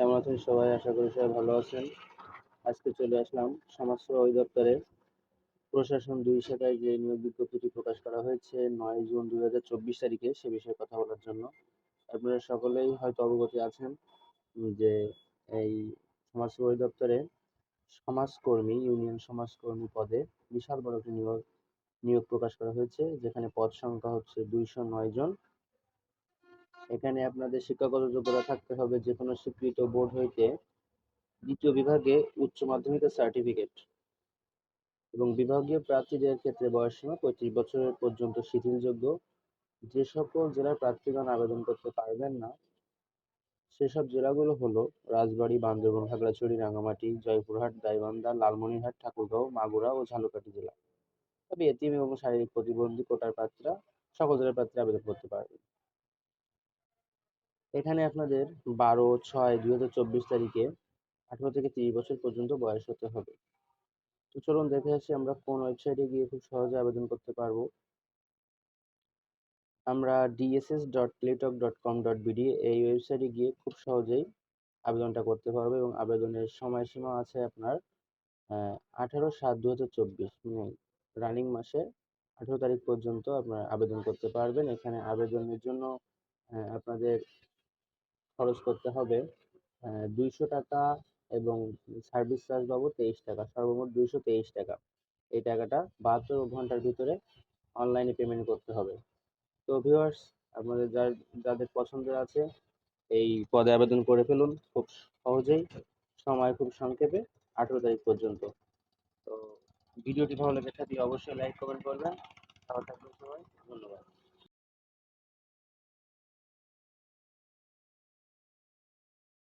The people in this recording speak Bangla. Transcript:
কেমন আছেন সবাই? আশা করি সবাই ভালো আছেন। আজকে চলে আসলাম সমাজসেবা অধিদপ্তরে প্রশাসন ২ শাখায় যে নিয়োগ বিজ্ঞপ্তিটি প্রকাশ করা হয়েছে ৯ জুন ২০২৪ তারিখে সে বিষয়ে কথা বলার জন্য। আপনারা সকলেই হয়তো অবগত আছেন যে এই সমাজসেবা অধিদপ্তরে সমাজকর্মী, ইউনিয়ন সমাজকর্মী পদে বিশাল বড় একটি নিয়োগ প্রকাশ করা হয়েছে, যেখানে পদ সংখ্যা হচ্ছে ২০৯ জন। এখানে আপনাদের শিক্ষাগত যোগ্যতা থাকতে হবে যেকোনো স্বীকৃত বোর্ড হইতে দ্বিতীয় বিভাগে উচ্চ মাধ্যমিকের সার্টিফিকেট, এবং বিভাগীয় প্রার্থীদের ক্ষেত্রে বয়সসীমা ৩৫ বছরের পর্যন্ত শিথিলযোগ্য। যে সকল জেলার প্রার্থীগণ আবেদন করতে পারবেন না সেসব জেলাগুলো হলো রাজবাড়ী, বান্দরবান, খাগড়াছড়ি, রাঙ্গামাটি, জয়পুরহাট, গাইবান্ধা, লালমনিরহাট, ঠাকুরগাঁও, মাগুরা ও ঝালকাঠি জেলা। তবে এতিম এবং শারীরিক প্রতিবন্ধী কোটার প্রার্থীরা সকল জেলার প্রার্থীরা আবেদন করতে পারবেন। এখানে আপনাদের ১২/৬/২০২৪ তারিখে ১৮ থেকে ৩০ বছর পর্যন্ত বয়স হতে হবে। তো চলুন দেখে আসি আমরা কোন ওয়েবসাইটে গিয়ে খুব সহজে আবেদন করতে পারবো। আমরা dss.playtop.com.bd এই ওয়েবসাইটে গিয়ে খুব সহজেই আবেদনটা করতে পারবো, এবং আবেদনের সময়সীমা আছে আপনার 18/৭/২০২৪, মানে রানিং মাসে 18 তারিখ পর্যন্ত আপনারা আবেদন করতে পারবেন। এখানে আবেদনের জন্য আপনাদের খরচ করতে হবে ২০০ টাকা, এবং সার্ভিস চার্জ বাবদ 23 টাকা, সর্বমোট ২২৩ টাকা। এই টাকাটা ৭২ ঘন্টার ভিতরে অনলাইনে পেমেন্ট করতে হবে। তো ভিউয়ার্স, আপনাদের যাদের পছন্দের আছে এই পদে আবেদন করে ফেলুন খুব সহজেই, সময় খুব সংক্ষেপে, 18 তারিখ পর্যন্ত। তো ভিডিওটি ভালো লেগে থাকলে অবশ্যই লাইক কমেন্ট করবেন। ভালো থাকবেন সবাই, ধন্যবাদ।